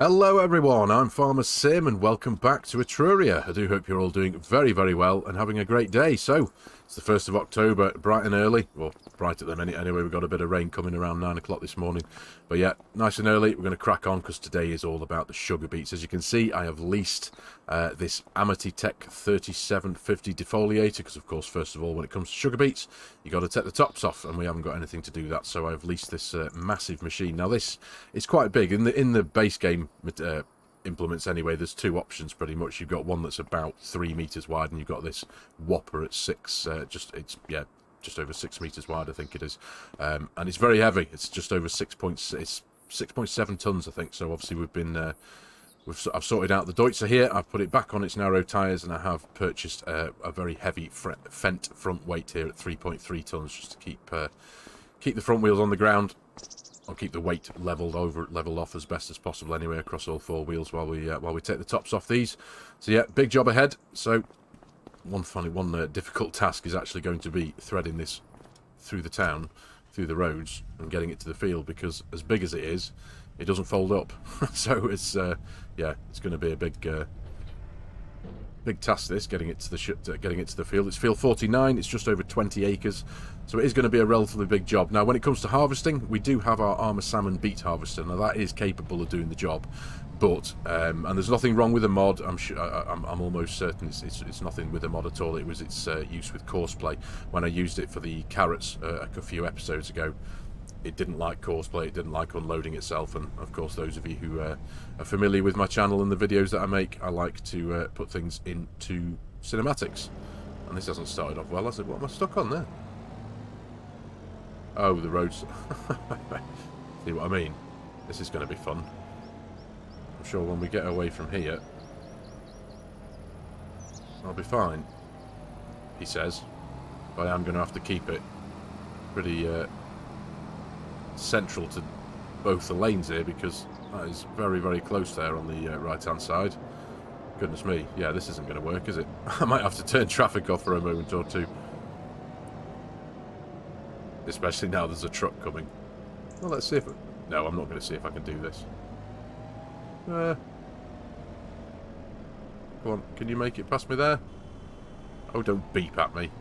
Hello everyone, I'm Farmer Sim and welcome back to Etruria. I do hope you're all doing very, very well and having a great day. So, it's the 1st of October, bright and early. Well, bright at the minute anyway, we've got a bit of rain coming around 9 o'clock this morning. But yeah, nice and early, we're going to crack on because today is all about the sugar beets. As you can see, I have leased this AMD Tech 3750 defoliator because of course, first of all, when it comes to sugar beets, you got to take the tops off and we haven't got anything to do that. So I've leased this massive machine. Now this is quite big. In the base game implements anyway, there's two options pretty much. You've got one that's about 3 meters wide and you've got this whopper at just over 6 meters wide, I think it is, and it's very heavy. It's just over 6.7 tons, I think. So obviously I've sorted out the Deutzer here. I've put it back on its narrow tires and I have purchased a very heavy Fendt front weight here at 3.3 tons just to keep the front wheels on the ground. I'll keep the weight leveled off as best as possible anyway across all four wheels while we take the tops off these. So yeah, big job ahead. So one difficult task is actually going to be threading this through the town, through the roads, and getting it to the field, because as big as it is, it doesn't fold up. So it's yeah, it's going to be a big task, this, getting it to the field. It's field 49. It's just over 20 acres, so it is going to be a relatively big job. Now, when it comes to harvesting, we do have our Armour Salmon beet harvester. Now, that is capable of doing the job, but and there's nothing wrong with the mod. I'm almost certain it's nothing with the mod at all. It was its use with Courseplay. When I used it for the carrots a few episodes ago, it didn't like Courseplay, it didn't like unloading itself, and of course those of you who are familiar with my channel and the videos that I make, I like to put things into cinematics. And this hasn't started off well, has it? What am I stuck on there? Oh, the roads. See what I mean? This is going to be fun. I'm sure when we get away from here, I'll be fine, he says. But I am going to have to keep it pretty central to both the lanes here, because that is very, very close there on the right hand side. Goodness me, yeah, this isn't going to work, is it? I might have to turn traffic off for a moment or two, especially now there's a truck coming. Well, let's see if no, I'm not going to see if I can do this. Come on, can you make it past me there? Oh, don't beep at me.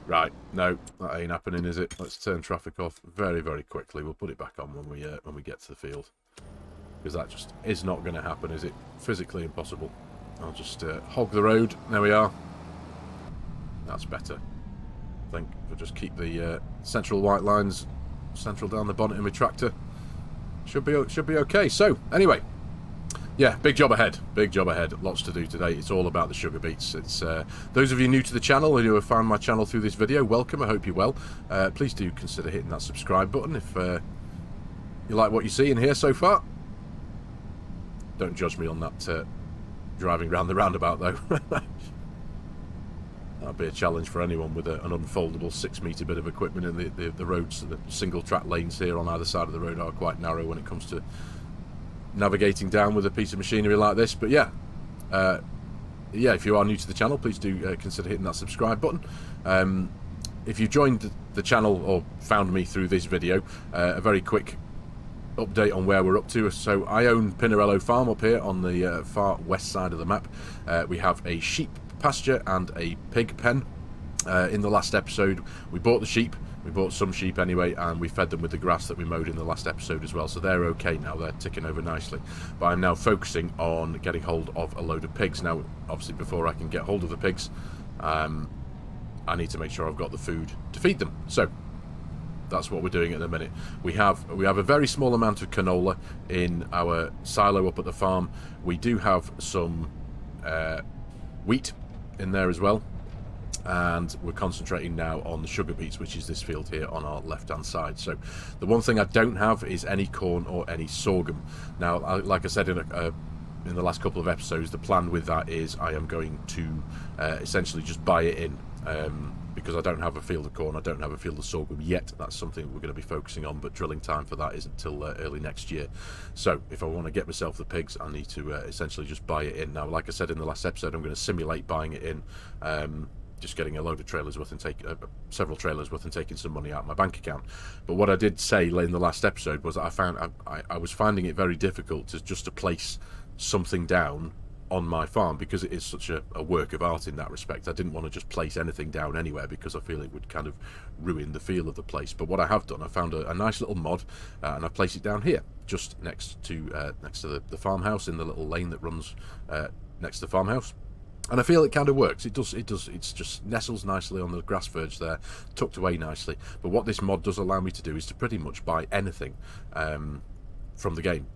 Right, no, that ain't happening, is it? Let's turn traffic off very, very quickly. We'll put it back on when we get to the field, because that just is not going to happen, is it? Physically impossible. I'll just hog the road. There we are. That's better. I think we'll just keep the central white lines central down the bonnet of my tractor. Should be okay. So anyway. Yeah, big job ahead. Big job ahead. Lots to do today. It's all about the sugar beets. It's those of you new to the channel and who have found my channel through this video, welcome. I hope you're well. Please do consider hitting that subscribe button if you like what you see and hear so far. Don't judge me on that driving round the roundabout, though. That'd be a challenge for anyone with an unfoldable 6-metre bit of equipment. And the roads, the single track lanes here on either side of the road are quite narrow when it comes to navigating down with a piece of machinery like this. But yeah, if you are new to the channel, please do consider hitting that subscribe button. If you joined the channel or found me through this video, a very quick update on where we're up to. So I own Pinarello Farm up here on the far west side of the map. We have a sheep pasture and a pig pen. In the last episode, we bought the sheep. We bought some sheep anyway, and we fed them with the grass that we mowed in the last episode as well. So they're okay now, they're ticking over nicely. But I'm now focusing on getting hold of a load of pigs. Now, obviously, before I can get hold of the pigs, I need to make sure I've got the food to feed them. So that's what we're doing at the minute. We have a very small amount of canola in our silo up at the farm. We do have some wheat in there as well. And we're concentrating now on the sugar beets, which is this field here on our left hand side. So the one thing I don't have is any corn or any sorghum. Now, like I said in the last couple of episodes, the plan with that is I am going to essentially just buy it in, because I don't have a field of corn, I don't have a field of sorghum yet. That's something we're going to be focusing on, but drilling time for that isn't until early next year. So if I want to get myself the pigs, I need to essentially just buy it in. Now, like I said in the last episode, I'm going to simulate buying it in just getting a load of trailers worth and several trailers worth and taking some money out of my bank account. But what I did say in the last episode was that I was finding it very difficult to place something down on my farm, because it is such a work of art in that respect. I didn't want to just place anything down anywhere, because I feel it would kind of ruin the feel of the place. But what I have done, I found a nice little mod, and I've placed it down here, just next to the farmhouse, in the little lane that runs next to the farmhouse. And I feel it kind of works. It does. It's just nestles nicely on the grass verge there, tucked away nicely. But what this mod does allow me to do is to pretty much buy anything from the game,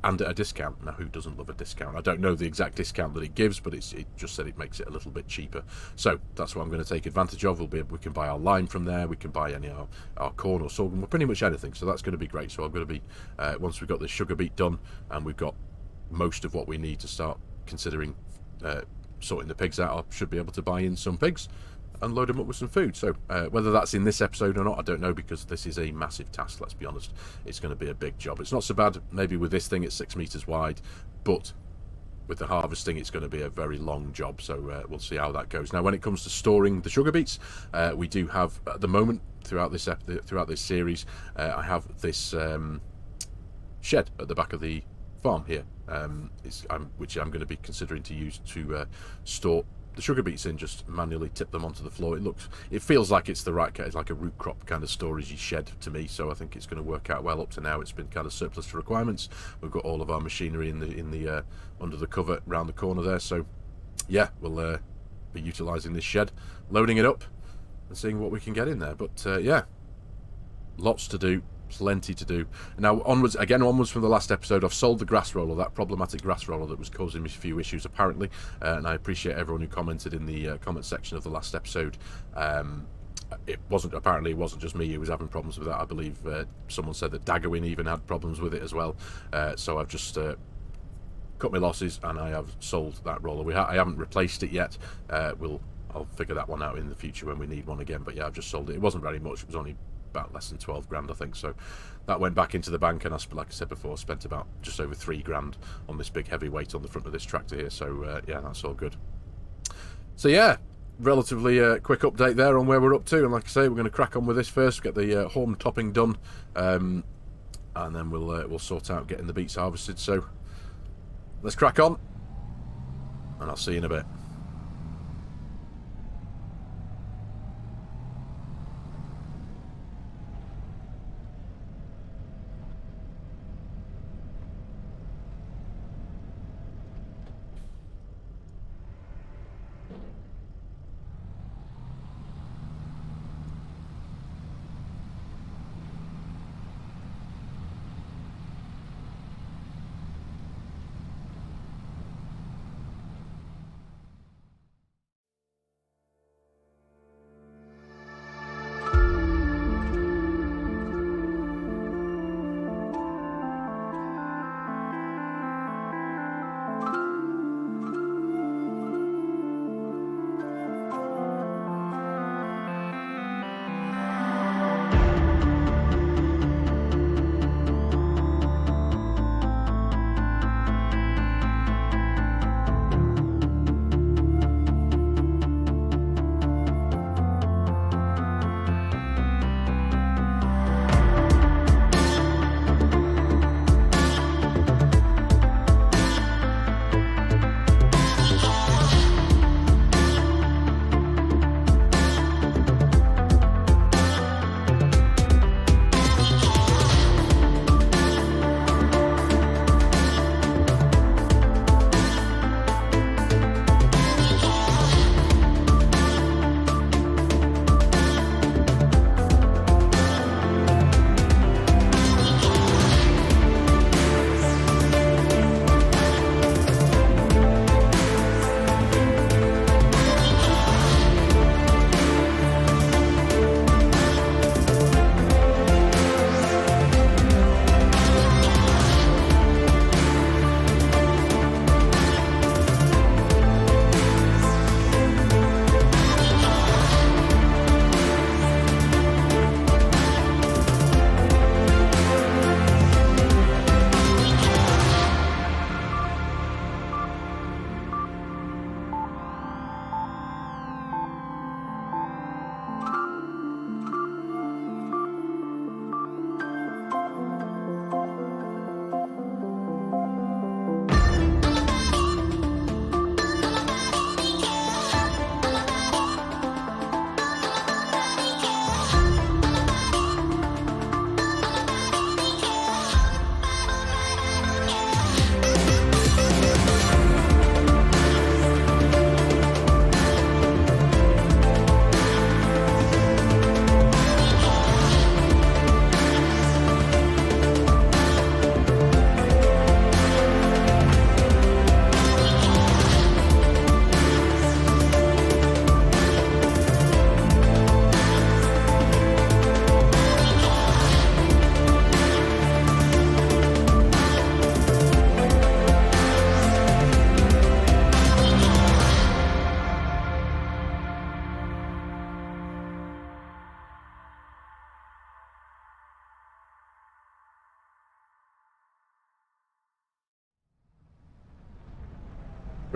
and at a discount. Now, who doesn't love a discount? I don't know the exact discount that it gives, but it just said it makes it a little bit cheaper. So that's what I'm going to take advantage of. We can buy our lime from there. We can buy any of our corn or sorghum, or pretty much anything. So that's going to be great. So I'm going to be, once we've got this sugar beet done, and we've got most of what we need to start considering sorting the pigs out, I should be able to buy in some pigs and load them up with some food. So whether that's in this episode or not, I don't know, because this is a massive task, let's be honest. It's going to be a big job. It's not so bad maybe with this thing, it's 6 meters wide, but with the harvesting it's going to be a very long job. So we'll see how that goes. Now, when it comes to storing the sugar beets, we do have at the moment, throughout this series, I have this shed at the back of the farm here, which I'm going to be considering to use to store the sugar beets in, just manually tip them onto the floor. It feels like it's the right kind, like a root crop kind of storage shed to me, so I think it's going to work out well. Up to now it's been kind of surplus to requirements. We've got all of our machinery in the under the cover around the corner there, so yeah, we'll be utilising this shed, loading it up and seeing what we can get in there. But yeah, lots to do, plenty to do. Now, onwards from the last episode, I've sold the grass roller, that problematic grass roller that was causing me a few issues apparently, and I appreciate everyone who commented in the comment section of the last episode. It wasn't just me who was having problems with that. I believe someone said that Daggerwin even had problems with it as well. So I've just cut my losses and I have sold that roller. I haven't replaced it yet. I'll figure that one out in the future when we need one again. But yeah, I've just sold it. It wasn't very much. It was only about less than 12 grand, I think. So that went back into the bank, and like I said before, spent about just over 3 grand on this big heavy weight on the front of this tractor here. So yeah, that's all good. So yeah, relatively quick update there on where we're up to, and like I say, we're going to crack on with this first, get the haulm topping done, and then we'll sort out getting the beets harvested. So let's crack on, and I'll see you in a bit.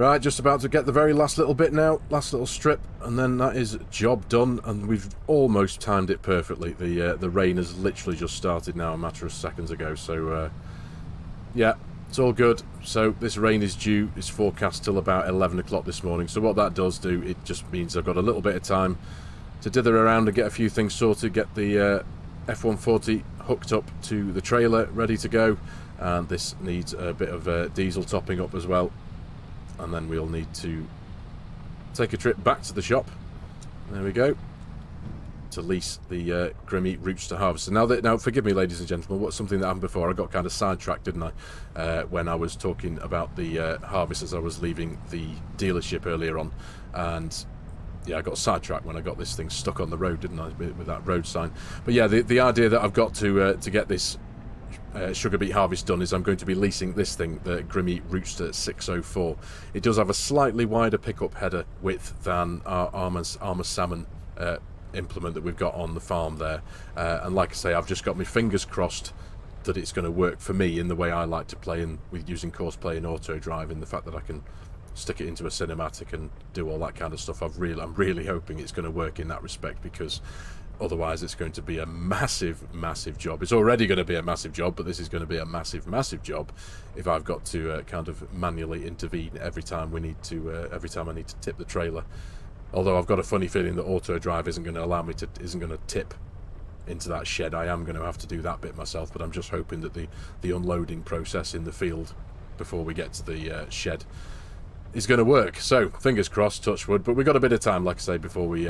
Right, just about to get the very last little bit now, last little strip, and then that is job done, and we've almost timed it perfectly. The rain has literally just started now, a matter of seconds ago, so yeah, it's all good. So this rain is due, it's forecast till about 11 o'clock this morning, so what that does do, it just means I've got a little bit of time to dither around and get a few things sorted, get the F-140 hooked up to the trailer, ready to go, and this needs a bit of diesel topping up as well. And then we'll need to take a trip back to the shop. There we go. To lease the Grimmy Roots to Harvest. Now, forgive me, ladies and gentlemen, what's something that happened before? I got kind of sidetracked, didn't I? When I was talking about the harvest as I was leaving the dealership earlier on. And yeah, I got sidetracked when I got this thing stuck on the road, didn't I? With that road sign. But yeah, the idea that I've got to get this sugar beet harvest done is I'm going to be leasing this thing, the Grimmy Rooster 604. It does have a slightly wider pickup header width than our Armour Salmon implement that we've got on the farm there, and like I say, I've just got my fingers crossed that it's going to work for me in the way I like to play, and with using course play and auto drive, and the fact that I can stick it into a cinematic and do all that kind of stuff. I'm really hoping it's going to work in that respect, because otherwise it's going to be a massive job. It's already going to be a massive job, but this is going to be a massive job if I've got to kind of manually intervene every time I need to tip the trailer. Although I've got a funny feeling that auto drive isn't going to tip into that shed. I am going to have to do that bit myself, but I'm just hoping that the unloading process in the field before we get to the shed is going to work. So fingers crossed, touch wood, but we've got a bit of time, like I say, before we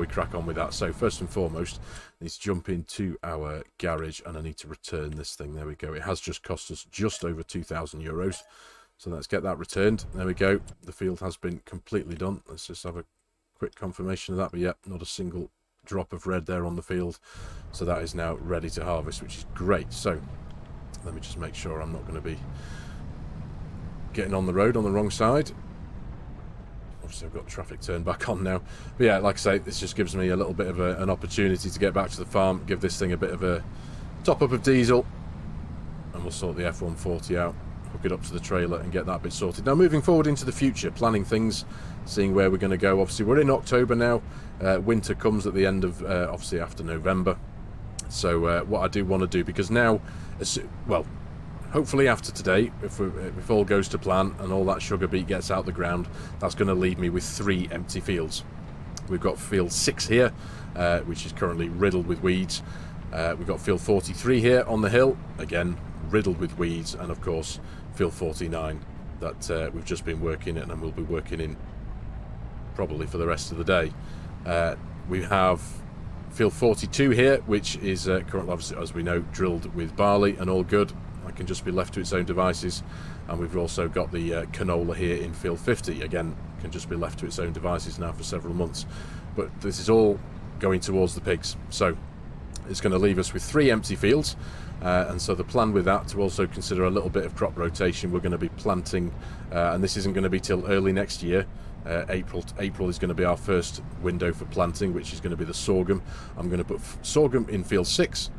crack on with that. So first and foremost, I need to jump into our garage and I need to return this thing. There we go. It has just cost us just over €2,000, so let's get that returned. There we go. The field has been completely done. Let's just have a quick confirmation of that. But yeah, not a single drop of red there on the field, so that is now ready to harvest, which is great. So let me just make sure I'm not going to be getting on the road on the wrong side. Obviously I've got traffic turned back on now, but yeah, like I say, this just gives me a little bit of an opportunity to get back to the farm, give this thing a bit of a top up of diesel, and we'll sort the F-140 out, hook it up to the trailer and get that bit sorted. Now moving forward into the future, planning things, seeing where we're going to go. Obviously we're in October now, winter comes at the end of obviously after November, so what I do want to do, because now, well, hopefully after today, if all goes to plan and all that sugar beet gets out the ground, that's going to leave me with 3 empty fields. We've got field 6 here, which is currently riddled with weeds. We've got field 43 here on the hill, again riddled with weeds, and of course field 49 that we've just been working in and we'll be working in probably for the rest of the day. We have field 42 here, which is currently, obviously, as we know, drilled with barley and all good. It can just be left to its own devices. And we've also got the canola here in field 50, again can just be left to its own devices now for several months. But this is all going towards the pigs, so it's going to leave us with 3 empty fields, and so the plan with that, to also consider a little bit of crop rotation. We're going to be planting, and this isn't going to be till early next year. April is going to be our first window for planting, which is going to be the sorghum. I'm going to put sorghum in field 6,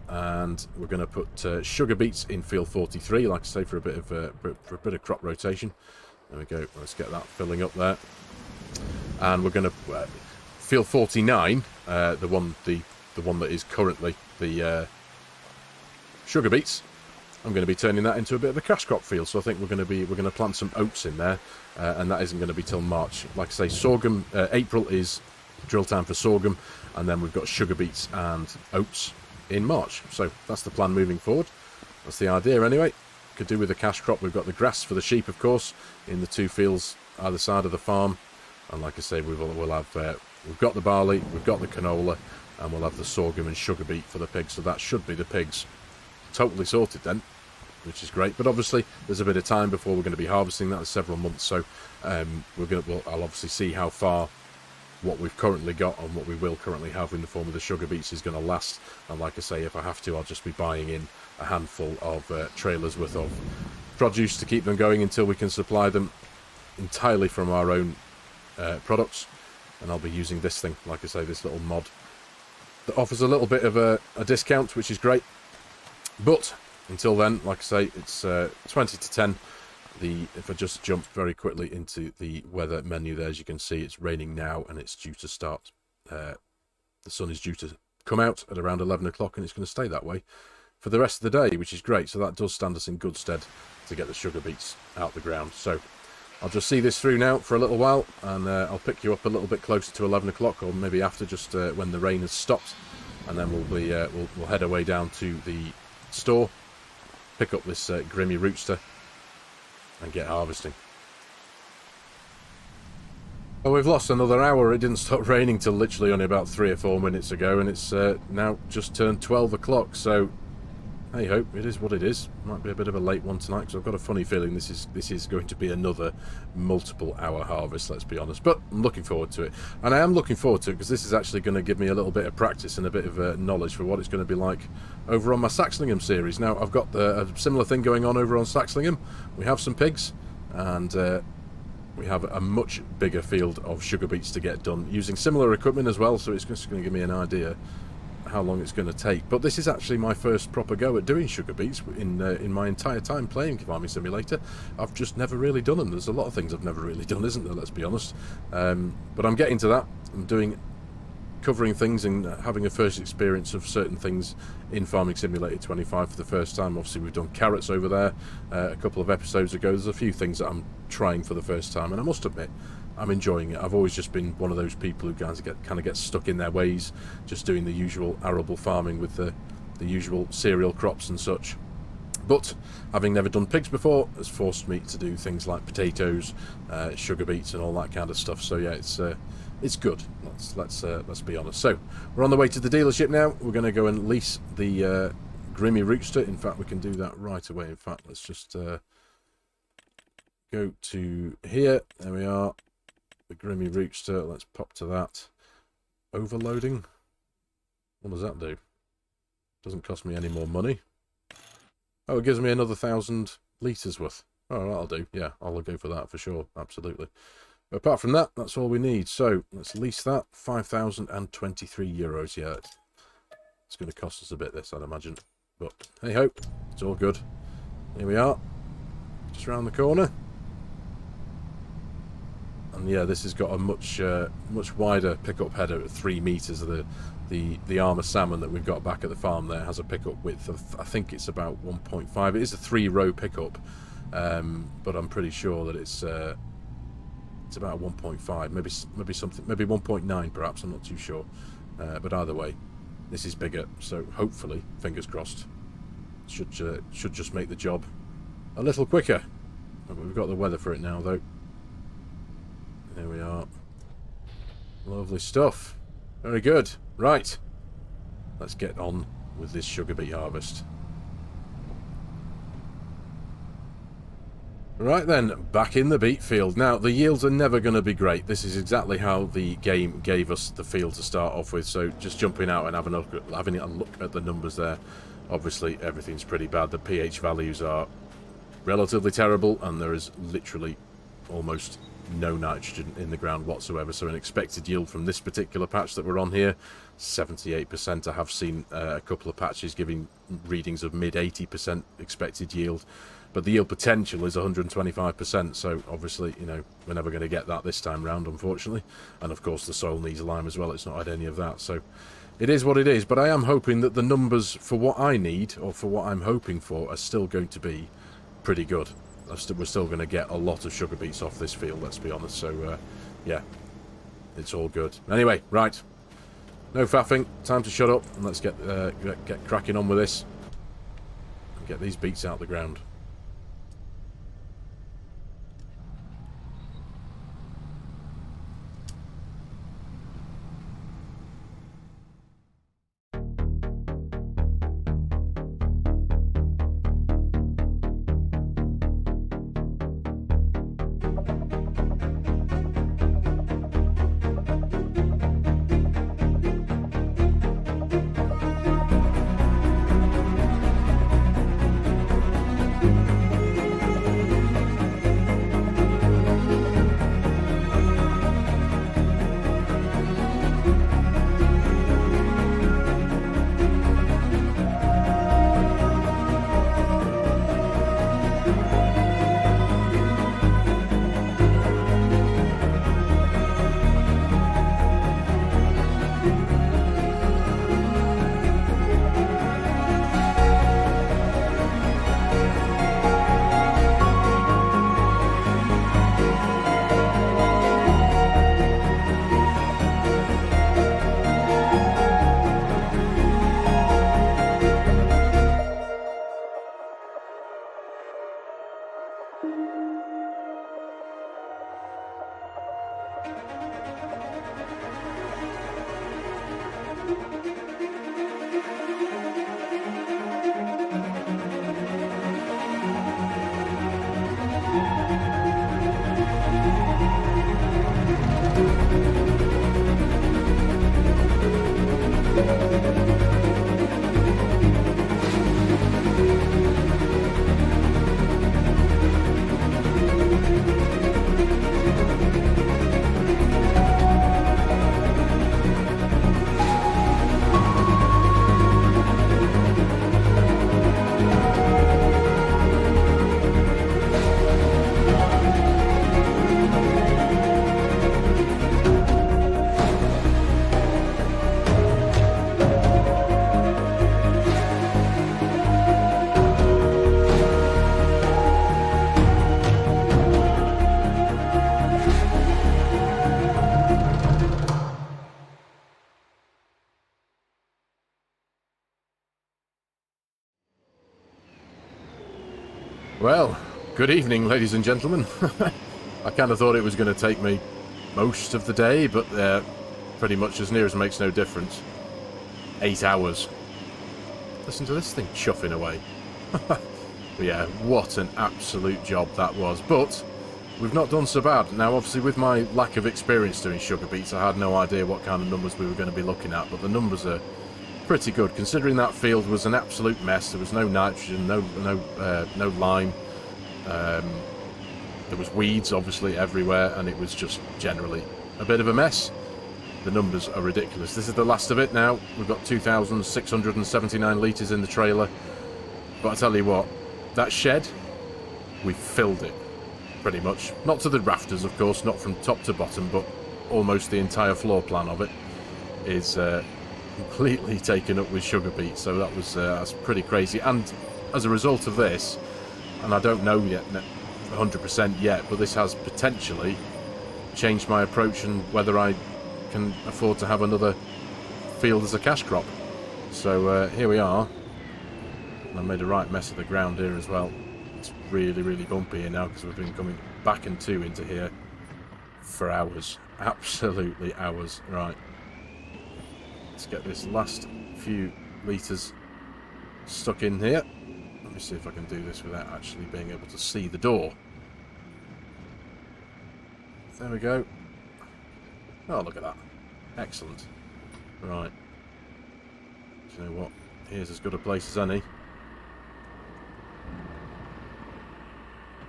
and we're going to put sugar beets in field 43, like I say, for a bit of crop rotation. There we go. Let's get that filling up there, and we're going to field 49, the one that is currently the sugar beets. I'm going to be turning that into a bit of a cash crop field. So I think we're going to plant some oats in there, and that isn't going to be till March. Like I say, sorghum. April is drill time for sorghum, and then we've got sugar beets and oats in March. So that's the plan moving forward. That's the idea anyway. Could do with the cash crop. We've got the grass for the sheep, of course, in the 2 fields either side of the farm, and like I say, we'll have we've got the barley, we've got the canola, and we'll have the sorghum and sugar beet for the pigs. So that should be the pigs totally sorted then, which is great. But obviously there's a bit of time before we're going to be harvesting that, several months. So I'll obviously see how far what we've currently got and what we will currently have in the form of the sugar beets is going to last. And like I say, if I have to, I'll just be buying in a handful of trailers worth of produce to keep them going until we can supply them entirely from our own products. And I'll be using this thing, like I say, this little mod that offers a little bit of a discount, which is great. But until then, like I say, it's 20 to 10. if I just jump very quickly into the weather menu there, as you can see, it's raining now, and it's due to start. The sun is due to come out at around 11 o'clock, and it's going to stay that way for the rest of the day, which is great. So that does stand us in good stead to get the sugar beets out the ground. So I'll just see this through now for a little while, and I'll pick you up a little bit closer to 11 o'clock, or maybe after, just when the rain has stopped, and then we'll head our way down to the store, pick up this Grimmy Rootster, and get harvesting. Well, we've lost another hour. It didn't stop raining till literally only about 3 or 4 minutes ago, and it's now just turned 12 o'clock, so hey ho, it is what it is. Might be a bit of a late one tonight, because I've got a funny feeling this is going to be another multiple hour harvest, let's be honest. But I'm looking forward to it, and I am looking forward to it because this is actually going to give me a little bit of practice and a bit of knowledge for what it's going to be like over on my Saxlingham series. Now, I've got a similar thing going on over on Saxlingham. We have some pigs, and we have a much bigger field of sugar beets to get done using similar equipment as well, so it's just going to give me an idea how long it's going to take. But this is actually my first proper go at doing sugar beets in my entire time playing Farming Simulator. I've just never really done them. There's a lot of things I've never really done, isn't there, let's be honest. But I'm getting to that. I'm covering things and having a first experience of certain things in Farming Simulator 25 for the first time. Obviously, we've done carrots over there a couple of episodes ago. There's a few things that I'm trying for the first time, and I must admit, I'm enjoying it. I've always just been one of those people who kind of get stuck in their ways, just doing the usual arable farming with the usual cereal crops and such. But having never done pigs before has forced me to do things like potatoes, sugar beets, and all that kind of stuff. So yeah, it's good. Let's be honest. So we're on the way to the dealership now. We're going to go and lease the Grimmy Rootster. In fact, we can do that right away. In fact, let's just go to here. There we are. The Grimmy Rootster. Let's pop to that. Overloading. What does that do? Doesn't cost me any more money. Oh, it gives me another 1,000 litres worth. Oh, that'll do. Yeah, I'll go for that for sure. Absolutely. But apart from that, that's all we need. So let's lease that. 5,023 euros. Yeah, it's going to cost us a bit, this, I'd imagine. But hey ho, it's all good. Here we are, just around the corner. And yeah, this has got a much wider pickup header at 3 meters. The armour salmon that we've got back at the farm there has a pickup width of, I think it's about 1.5. It is a 3-row pickup, but I'm pretty sure that it's about 1.5, maybe something, maybe 1.9 perhaps. I'm not too sure, but either way, this is bigger. So hopefully, fingers crossed, should just make the job a little quicker. But we've got the weather for it now, though. There we are. Lovely stuff. Very good. Right. Let's get on with this sugar beet harvest. Right then, back in the beet field. Now, the yields are never going to be great. This is exactly how the game gave us the field to start off with. So just jumping out and having a look at the numbers there. Obviously, everything's pretty bad. The pH values are relatively terrible, and there is literally almost no nitrogen in the ground whatsoever. So an expected yield from this particular patch that we're on here, 78%. I have seen a couple of patches giving readings of mid 80% expected yield, but the yield potential is 125%. So obviously, you know, we're never going to get that this time round, unfortunately. And of course, the soil needs lime as well. It's not had any of that, so it is what it is. But I am hoping that the numbers for what I need, or for what I'm hoping for, are still going to be pretty good. We're still going to get a lot of sugar beets off this field, let's be honest. So yeah, it's all good. Anyway, right, no faffing, time to shut up, and let's get cracking on with this and get these beets out the ground. Well, good evening, ladies and gentlemen. I kind of thought it was going to take me most of the day, but pretty much as near as makes no difference. 8 hours. Listen to this thing chuffing away. Yeah, what an absolute job that was. But we've not done so bad. Now, obviously, with my lack of experience doing sugar beets, I had no idea what kind of numbers we were going to be looking at, but the numbers are pretty good, considering that field was an absolute mess. There was no nitrogen, no lime. There was weeds, obviously, everywhere, and it was just generally a bit of a mess. The numbers are ridiculous. This is the last of it now. We've got 2,679 litres in the trailer. But I tell you what, that shed, we filled it, pretty much. Not to the rafters, of course, not from top to bottom, but almost the entire floor plan of it is completely taken up with sugar beet. So that was that's pretty crazy. And as a result of this, and I don't know yet 100% yet, but this has potentially changed my approach and whether I can afford to have another field as a cash crop. So here we are. And I made a right mess of the ground here as well. It's really, really bumpy here now because we've been coming back and two into here for hours. Absolutely hours. Right. Let's get this last few litres stuck in here. Let me see if I can do this without actually being able to see the door. There we go. Oh, look at that. Excellent. Right. Do you know what? Here's as good a place as any.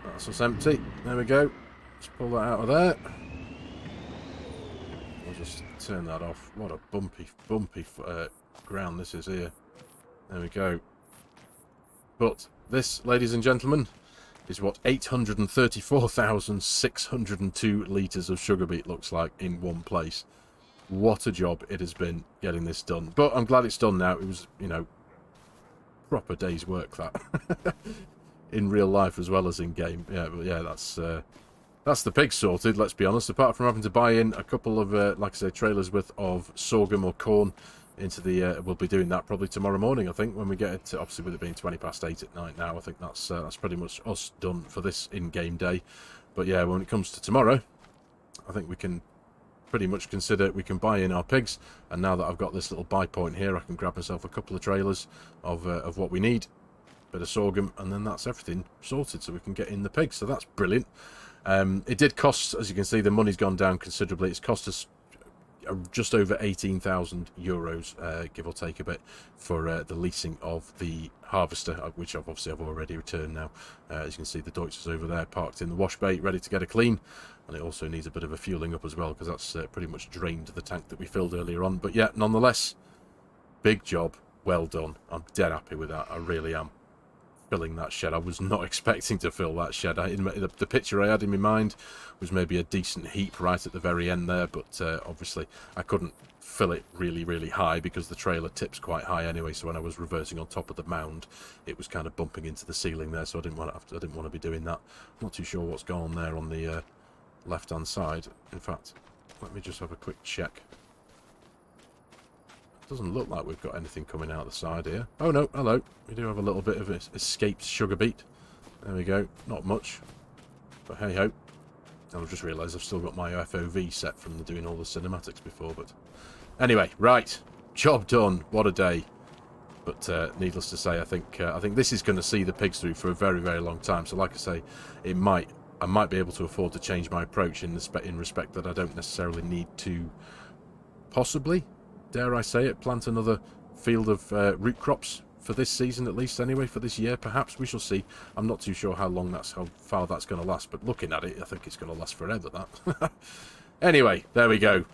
That's what's empty. There we go. Let's pull that out of there. We'll just turn that off. What a bumpy ground this is here. There we go. But this, ladies and gentlemen, is what 834,602 litres of sugar beet looks like in one place. What a job it has been getting this done. But I'm glad it's done now. It was, you know, proper day's work, that. In real life as well as in game. Yeah, but yeah, that's the pig sorted, let's be honest. Apart from having to buy in a couple of, like I say, trailers worth of sorghum or corn into the... we'll be doing that probably tomorrow morning, I think, when we get it, obviously with it being 8:20 at night now. I think that's pretty much us done for this in-game day. But yeah, when it comes to tomorrow, I think we can pretty much consider we can buy in our pigs. And now that I've got this little buy point here, I can grab myself a couple of trailers of what we need. Bit of sorghum, and then that's everything sorted, so we can get in the pigs. So that's brilliant. It did cost, as you can see, the money's gone down considerably. It's cost us just over 18,000 euros, give or take a bit, for the leasing of the harvester, which I've already returned now. As you can see, the Deutz is over there parked in the wash bay, ready to get a clean, and it also needs a bit of a fueling up as well, because that's pretty much drained the tank that we filled earlier on. But yeah, nonetheless, big job, well done. I'm dead happy with that, I really am. Filling that shed. I was not expecting to fill that shed. The picture I had in my mind was maybe a decent heap right at the very end there, but obviously I couldn't fill it really, really high because the trailer tips quite high anyway. So when I was reversing on top of the mound, it was kind of bumping into the ceiling there. So I didn't want to be doing that. I'm not too sure what's gone on there on the left-hand side. In fact, let me just have a quick check. Doesn't look like we've got anything coming out the side here. Oh no, hello. We do have a little bit of escaped sugar beet. There we go. Not much. But hey ho. I've just realised I've still got my FOV set from doing all the cinematics before. But anyway, right. Job done. What a day. But needless to say, I think this is going to see the pigs through for a very, very long time. So like I say, I might be able to afford to change my approach in respect that I don't necessarily need to possibly, dare I say it, plant another field of root crops for this season, at least anyway, for this year perhaps. We shall see. I'm not too sure how far that's going to last, but looking at it, I think it's going to last forever, that. Anyway, there we go.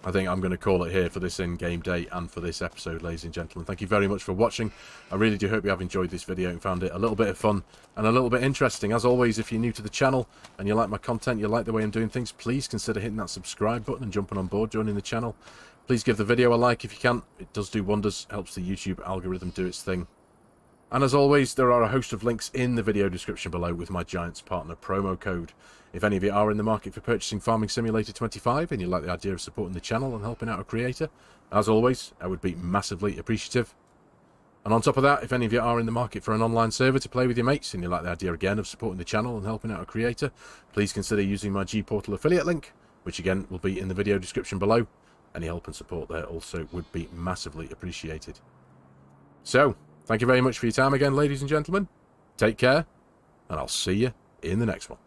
I think I'm going to call it here for this in-game day and for this episode, ladies and gentlemen. Thank you very much for watching. I really do hope you have enjoyed this video and found it a little bit of fun and a little bit interesting. As always, if you're new to the channel and you like my content, you like the way I'm doing things, please consider hitting that subscribe button and jumping on board, joining the channel. Please give the video a like if you can. It does do wonders, helps the YouTube algorithm do its thing. And as always, there are a host of links in the video description below with my Giants Partner promo code. If any of you are in the market for purchasing Farming Simulator 25 and you like the idea of supporting the channel and helping out a creator, as always, I would be massively appreciative. And on top of that, if any of you are in the market for an online server to play with your mates and you like the idea again of supporting the channel and helping out a creator, please consider using my G-Portal affiliate link, which again will be in the video description below. Any help and support there also would be massively appreciated. So, thank you very much for your time again, ladies and gentlemen. Take care, and I'll see you in the next one.